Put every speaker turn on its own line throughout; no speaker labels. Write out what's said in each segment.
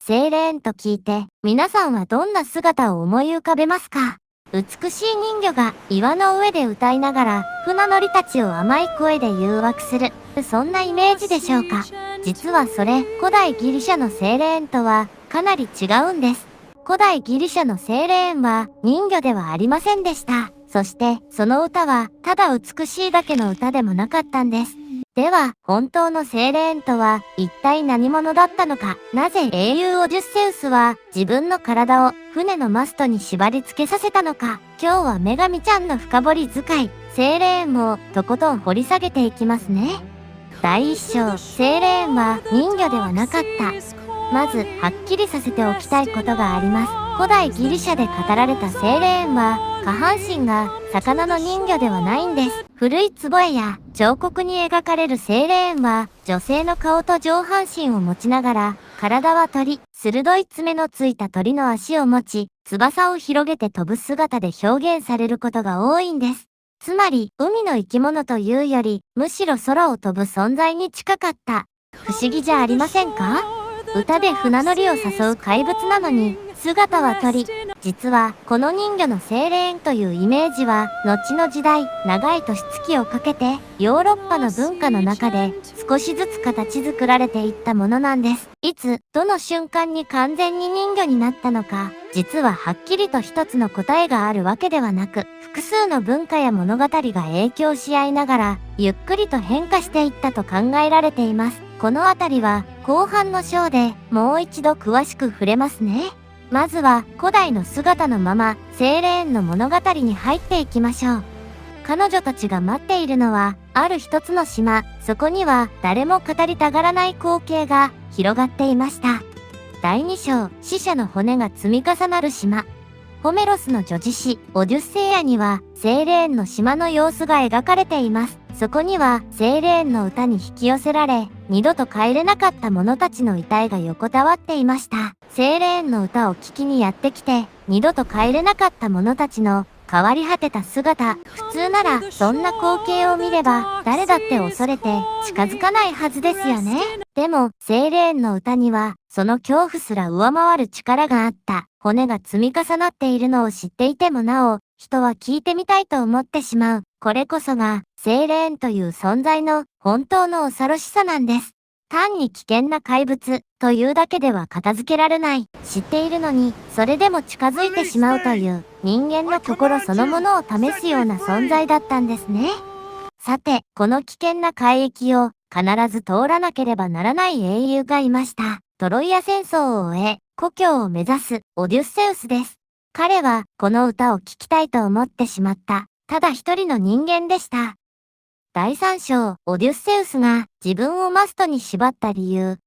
セーレーンと聞いて、皆さんはどんな姿を思い浮かべますか？美しい人魚が岩の上で歌いながら、船乗りたちを甘い声で誘惑する。そんなイメージでしょうか？実はそれ、古代ギリシャのセーレーンとは、かなり違うんです。古代ギリシャのセーレーンは、人魚ではありませんでした。そして、その歌は、ただ美しいだけの歌でもなかったんです。では、本当のセーレーンとは、一体何者だったのか？なぜ英雄オデュッセウスは、自分の体を船のマストに縛り付けさせたのか？今日は女神ちゃんの深掘り使い、セーレーンをとことん掘り下げていきますね。第一章、セーレーンは人魚ではなかった。まず、はっきりさせておきたいことがあります。古代ギリシャで語られたセーレーンは、下半身が魚の人魚ではないんです。古い壺絵や彫刻に描かれるセーレーンは、女性の顔と上半身を持ちながら、体は鳥、鋭い爪のついた鳥の足を持ち、翼を広げて飛ぶ姿で表現されることが多いんです。つまり、海の生き物というより、むしろ空を飛ぶ存在に近かった。不思議じゃありませんか？歌で船乗りを誘う怪物なのに、姿は鳥。実は、この人魚のセーレーンというイメージは、後の時代、長い年月をかけて、ヨーロッパの文化の中で、少しずつ形作られていったものなんです。いつ、どの瞬間に完全に人魚になったのか、実ははっきりと一つの答えがあるわけではなく、複数の文化や物語が影響し合いながら、ゆっくりと変化していったと考えられています。このあたりは、後半の章でもう一度詳しく触れますね。まずは、古代の姿のまま、セーレーンの物語に入っていきましょう。彼女たちが待っているのは、ある一つの島。そこには、誰も語りたがらない光景が広がっていました。第2章、死者の骨が積み重なる島。ホメロスの叙事詩、オデュッセイアには、セーレーンの島の様子が描かれています。そこには、セーレーンの歌に引き寄せられ、二度と帰れなかった者たちの遺体が横たわっていました。セーレーンの歌を聴きにやってきて、二度と帰れなかった者たちの変わり果てた姿。普通なら、そんな光景を見れば、誰だって恐れて近づかないはずですよね。でも、セーレーンの歌には、その恐怖すら上回る力があった。骨が積み重なっているのを知っていてもなお、人は聞いてみたいと思ってしまう。これこそが、セーレーンという存在の本当の恐ろしさなんです。単に危険な怪物というだけでは片付けられない。知っているのに、それでも近づいてしまうという人間の心そのものを試すような存在だったんですね。さて、この危険な海域を必ず通らなければならない英雄がいました。トロイア戦争を終え、故郷を目指すオデュッセウスです。彼はこの歌を聴きたいと思ってしまった。ただ一人の人間でした。第3章、オデュッセウスが自分をマストに縛った理由。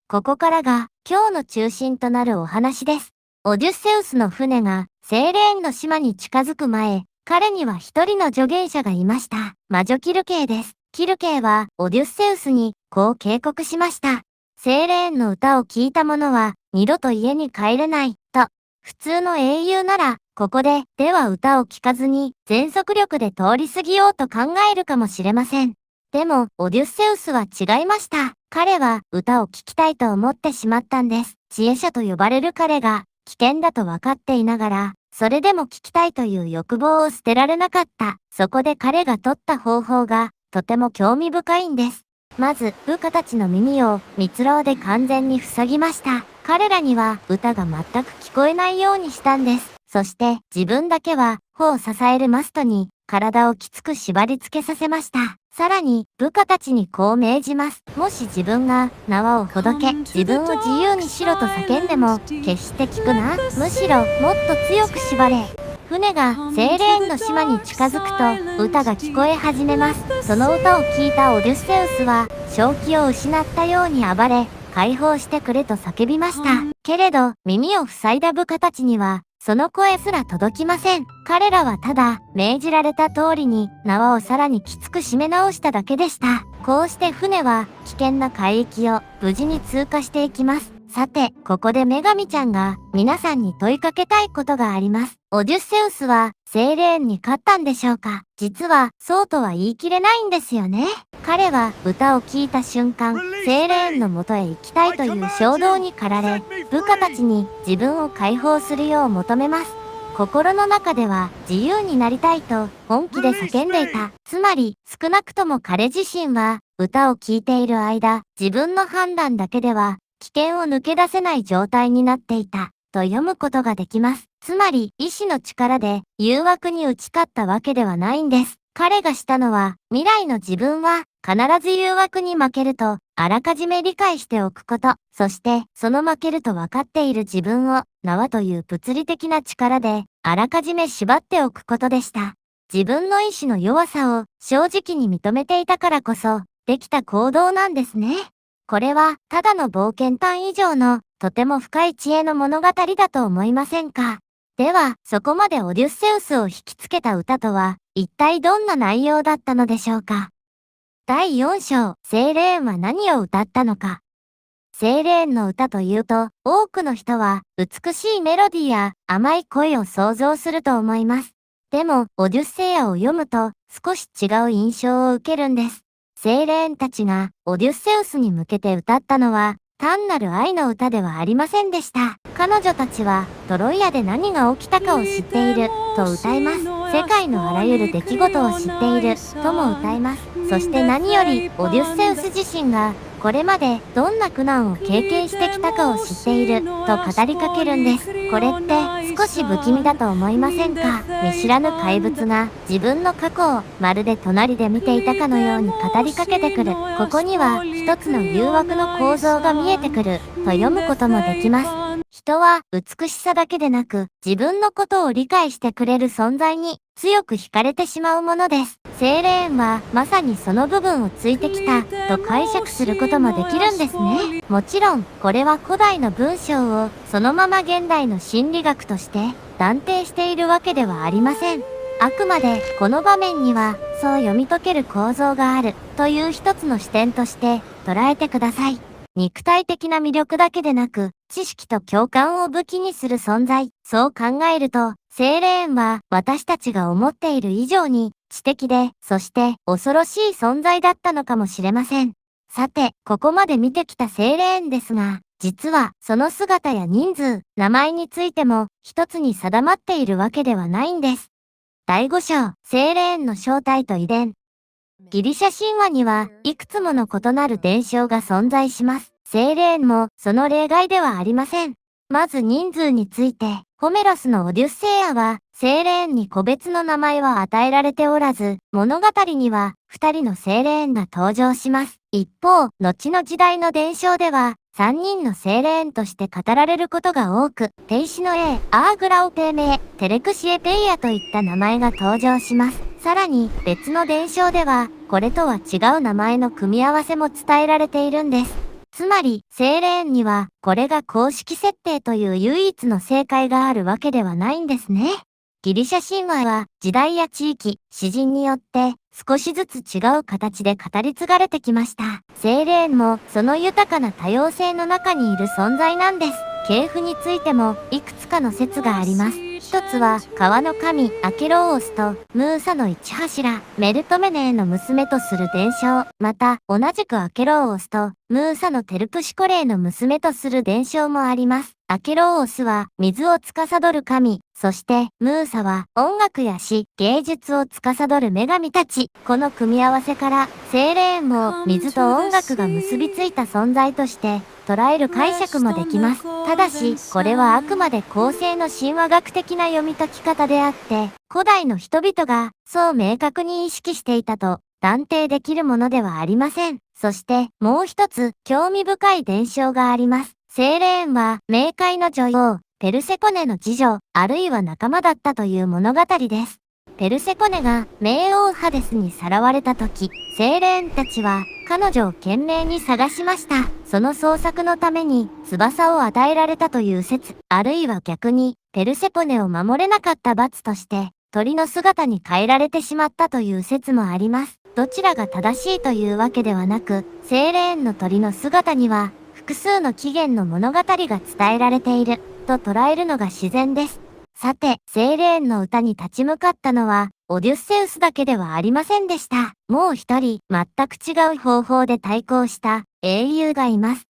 ここからが今日の中心となるお話です。オデュッセウスの船がセーレーンの島に近づく前、彼には一人の助言者がいました。魔女キルケイです。キルケイはオデュッセウスにこう警告しました。セーレーンの歌を聴いた者は二度と家に帰れないと。普通の英雄ならここでは歌を聴かずに全速力で通り過ぎようと考えるかもしれません。でもオデュッセウスは違いました。彼は歌を聴きたいと思ってしまったんです。知恵者と呼ばれる彼が危険だと分かっていながら、それでも聞きたいという欲望を捨てられなかった。そこで彼が取った方法がとても興味深いんです。まず、部下たちの耳を蜜蝋で完全に塞ぎました。彼らには歌が全く聞こえないようにしたんです。そして自分だけは帆を支えるマストに体をきつく縛り付けさせました。さらに部下たちにこう命じます。もし自分が縄をほどけ、自分を自由にしろと叫んでも決して聞くな。むしろもっと強く縛れ。船がセーレーンの島に近づくと歌が聞こえ始めます。その歌を聞いたオデュッセウスは正気を失ったように暴れ、解放してくれと叫びました。けれど耳を塞いだ部下たちにはその声すら届きません。彼らはただ命じられた通りに縄をさらにきつく締め直しただけでした。こうして船は危険な海域を無事に通過していきます。さて、ここで女神ちゃんが皆さんに問いかけたいことがあります。オデュッセウスはセーレーンに勝ったんでしょうか？実はそうとは言い切れないんですよね。彼は歌を聴いた瞬間、セーレーンの元へ行きたいという衝動に駆られ、部下たちに自分を解放するよう求めます。心の中では自由になりたいと本気で叫んでいた。つまり少なくとも彼自身は歌を聴いている間、自分の判断だけでは危険を抜け出せない状態になっていたと読むことができます。つまり意志の力で誘惑に打ち勝ったわけではないんです。彼がしたのは未来の自分は必ず誘惑に負けるとあらかじめ理解しておくこと、そしてその負けると分かっている自分を縄という物理的な力であらかじめ縛っておくことでした。自分の意志の弱さを正直に認めていたからこそできた行動なんですね。これはただの冒険探以上のとても深い知恵の物語だと思いませんか？では、そこまでオデュッセウスを引きつけた歌とは一体どんな内容だったのでしょうか？第4章、セーレーンは何を歌ったのか。セーレーンの歌というと、多くの人は美しいメロディーや甘い声を想像すると思います。でも、オデュッセイアを読むと少し違う印象を受けるんです。セーレーンたちがオデュッセウスに向けて歌ったのは、単なる愛の歌ではありませんでした。彼女たちはトロイアで何が起きたかを知っていると歌います。世界のあらゆる出来事を知っているとも歌います。そして何よりオデュッセウス自身がこれまでどんな苦難を経験してきたかを知っていると語りかけるんです。これって少し不気味だと思いませんか？見知らぬ怪物が自分の過去をまるで隣で見ていたかのように語りかけてくる。ここには一つの誘惑の構造が見えてくると読むこともできます。人は美しさだけでなく自分のことを理解してくれる存在に強く惹かれてしまうものです。セーレーンはまさにその部分をついてきたと解釈することもできるんですね。もちろんこれは古代の文章をそのまま現代の心理学として断定しているわけではありません。あくまでこの場面にはそう読み解ける構造があるという一つの視点として捉えてください。肉体的な魅力だけでなく、知識と共感を武器にする存在。そう考えると、セーレーンは私たちが思っている以上に知的で、そして恐ろしい存在だったのかもしれません。さて、ここまで見てきたセーレーンですが、実はその姿や人数、名前についても一つに定まっているわけではないんです。第5章、セーレーンの正体と遺伝。ギリシャ神話にはいくつもの異なる伝承が存在します。セーレーンもその例外ではありません。まず人数について、ホメロスのオデュッセイアは、セーレーンに個別の名前は与えられておらず、物語には2人のセーレーンが登場します。一方、後の時代の伝承では、3人のセーレーンとして語られることが多く、ペイシノエー、アーグラオペーメー、テレクシエペイアといった名前が登場します。さらに、別の伝承では、これとは違う名前の組み合わせも伝えられているんです。つまり、セーレーンには、これが公式設定という唯一の正解があるわけではないんですね。ギリシャ神話は、時代や地域、詩人によって、少しずつ違う形で語り継がれてきました。セーレーンも、その豊かな多様性の中にいる存在なんです。系譜についても、いくつかの説があります。一つは、川の神、アケローオスと、ムーサの一柱、メルトメネーの娘とする伝承。また、同じくアケローオスと、ムーサのテルプシコレーの娘とする伝承もあります。アケローオスは、水を司る神。そして、ムーサは、音楽や詩、芸術を司る女神たち。この組み合わせから、セーレーンも、水と音楽が結びついた存在として、捉える解釈もできます。ただし、これはあくまで後世の神話学的な読み解き方であって、古代の人々がそう明確に意識していたと断定できるものではありません。そしてもう一つ興味深い伝承があります。セーレーンは冥界の女王、ペルセコネの次女、あるいは仲間だったという物語です。ペルセコネが冥王ハデスにさらわれた時、セーレーンたちは彼女を懸命に探しました。その捜索のために翼を与えられたという説、あるいは逆にペルセポネを守れなかった罰として鳥の姿に変えられてしまったという説もあります。どちらが正しいというわけではなく、セーレーンの鳥の姿には複数の起源の物語が伝えられていると捉えるのが自然です。さて、セーレーンの歌に立ち向かったのはオデュッセウスだけではありませんでした。もう一人、全く違う方法で対抗した英雄がいます。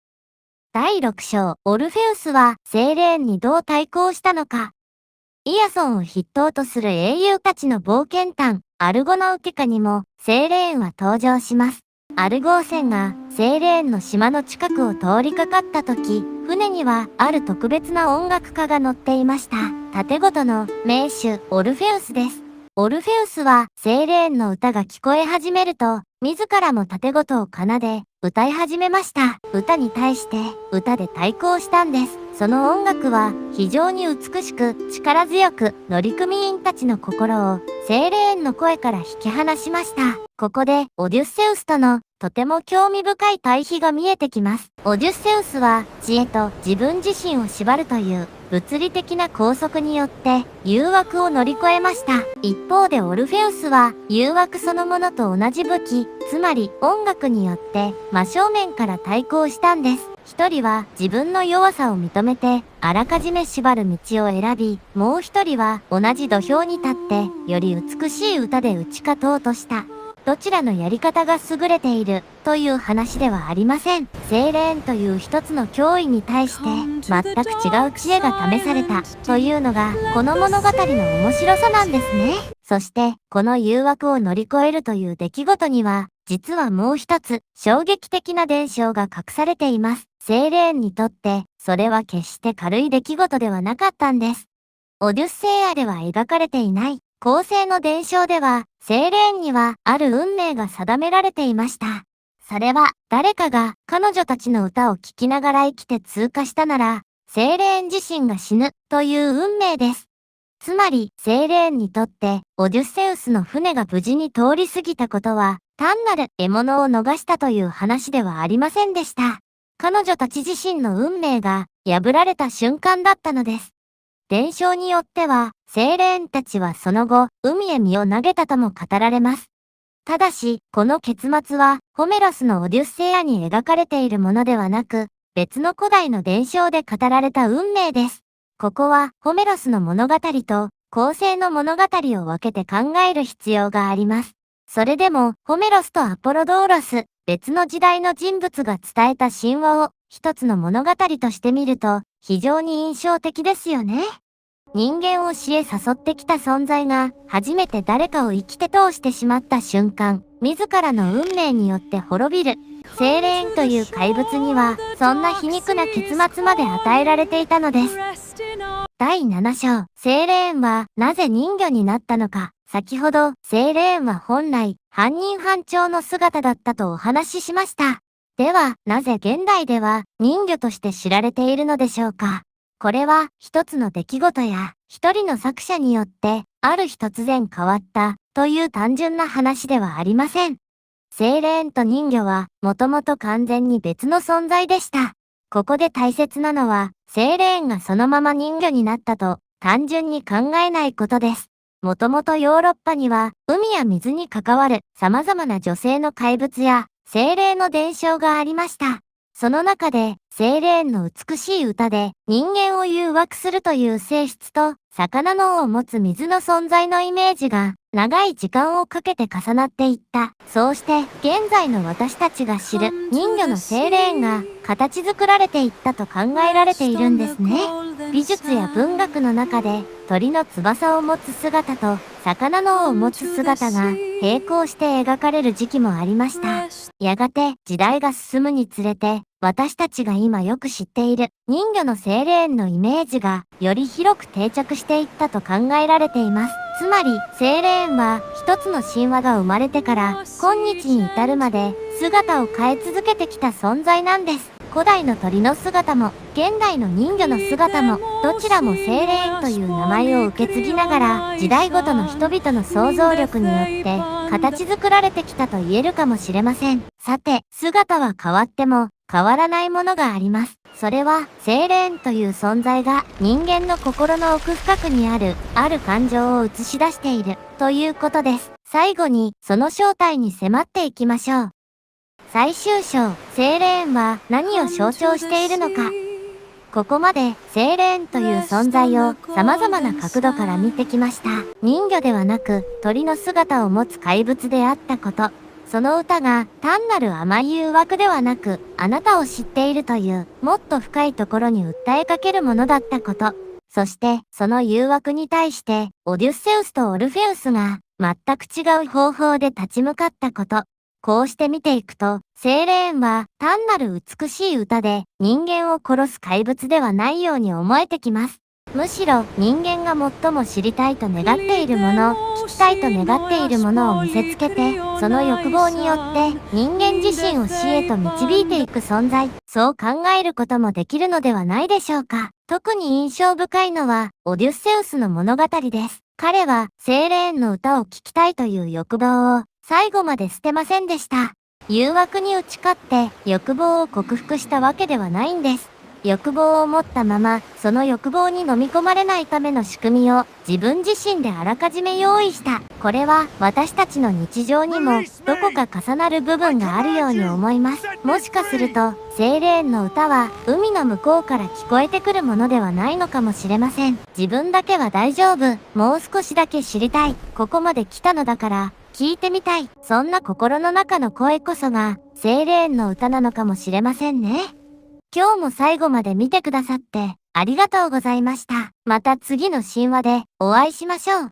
第6章、オルフェウスはセーレーンにどう対抗したのか。イアソンを筆頭とする英雄たちの冒険譚、アルゴの受けかにも、セーレーンは登場します。アルゴー船がセーレーンの島の近くを通りかかった時、船にはある特別な音楽家が乗っていました。盾ごとの名手、オルフェウスです。オルフェウスはセーレーンの歌が聞こえ始めると、自らも盾ごとを奏で、歌い始めました。歌に対して、歌で対抗したんです。その音楽は、非常に美しく、力強く、乗組員たちの心を、セーレーンの声から引き離しました。ここで、オデュッセウスとの、とても興味深い対比が見えてきます。オデュッセウスは、知恵と自分自身を縛るという、物理的な拘束によって、誘惑を乗り越えました。一方でオルフェウスは、誘惑そのものと同じ武器、つまり音楽によって真正面から対抗したんです。一人は自分の弱さを認めてあらかじめ縛る道を選び、もう一人は同じ土俵に立ってより美しい歌で打ち勝とうとした。どちらのやり方が優れているという話ではありません。セーレーンという一つの脅威に対して全く違う知恵が試されたというのがこの物語の面白さなんですね。そしてこの誘惑を乗り越えるという出来事には実はもう一つ衝撃的な伝承が隠されています。セーレーンにとってそれは決して軽い出来事ではなかったんです。オデュッセイアでは描かれていない後世の伝承では、セーレーンにはある運命が定められていました。それは、誰かが彼女たちの歌を聴きながら生きて通過したなら、セーレーン自身が死ぬという運命です。つまり、セーレーンにとって、オデュッセウスの船が無事に通り過ぎたことは、単なる獲物を逃したという話ではありませんでした。彼女たち自身の運命が破られた瞬間だったのです。伝承によっては、セーレーンたちはその後、海へ身を投げたとも語られます。ただし、この結末は、ホメロスのオデュッセイアに描かれているものではなく、別の古代の伝承で語られた運命です。ここは、ホメロスの物語と、後世の物語を分けて考える必要があります。それでも、ホメロスとアポロドーロス、別の時代の人物が伝えた神話を、一つの物語として見ると、非常に印象的ですよね。人間を死へ誘ってきた存在が初めて誰かを生きて通してしまった瞬間、自らの運命によって滅びる。セーレーンという怪物にはそんな皮肉な結末まで与えられていたのです。第7章、セーレーンはなぜ人魚になったのか。先ほど、セーレーンは本来、半人半鳥の姿だったとお話ししました。では、なぜ現代では人魚として知られているのでしょうか。これは一つの出来事や一人の作者によってある日突然変わったという単純な話ではありません。セーレーンと人魚はもともと完全に別の存在でした。ここで大切なのはセーレーンがそのまま人魚になったと単純に考えないことです。もともとヨーロッパには海や水に関わる様々な女性の怪物や精霊の伝承がありました。その中で、セーレーンの美しい歌で人間を誘惑するという性質と、魚の尾を持つ水の存在のイメージが、長い時間をかけて重なっていった。そうして、現在の私たちが知る人魚のセーレーンが、形作られていったと考えられているんですね。美術や文学の中で、鳥の翼を持つ姿と、魚の尾を持つ姿が、並行して描かれる時期もありました。やがて、時代が進むにつれて、私たちが今よく知っている人魚のセーレーンのイメージがより広く定着していったと考えられています。つまり、セーレーンは一つの神話が生まれてから今日に至るまで姿を変え続けてきた存在なんです。古代の鳥の姿も現代の人魚の姿もどちらもセーレーンという名前を受け継ぎながら時代ごとの人々の想像力によって形作られてきたと言えるかもしれません。さて、姿は変わっても変わらないものがあります。それは、セーレーンという存在が人間の心の奥深くにある、ある感情を映し出している、ということです。最後に、その正体に迫っていきましょう。最終章、セーレーンは何を象徴しているのか。ここまで、セーレーンという存在を様々な角度から見てきました。人魚ではなく、鳥の姿を持つ怪物であったこと。その歌が単なる甘い誘惑ではなく、あなたを知っているという、もっと深いところに訴えかけるものだったこと。そして、その誘惑に対して、オデュッセウスとオルフェウスが、全く違う方法で立ち向かったこと。こうして見ていくと、セーレーンは単なる美しい歌で人間を殺す怪物ではないように思えてきます。むしろ人間が最も知りたいと願っているもの、聞きたいと願っているものを見せつけて、その欲望によって人間自身を死へと導いていく存在、そう考えることもできるのではないでしょうか。特に印象深いのは、オデュッセウスの物語です。彼は、セーレーンの歌を聴きたいという欲望を、最後まで捨てませんでした。誘惑に打ち勝って欲望を克服したわけではないんです。欲望を持ったまま、その欲望に飲み込まれないための仕組みを自分自身であらかじめ用意した。これは私たちの日常にもどこか重なる部分があるように思います。もしかすると、セーレーンの歌は海の向こうから聞こえてくるものではないのかもしれません。自分だけは大丈夫。もう少しだけ知りたい。ここまで来たのだから、聞いてみたい。そんな心の中の声こそが、セーレーンの歌なのかもしれませんね。今日も最後まで見てくださって、ありがとうございました。また次の神話でお会いしましょう。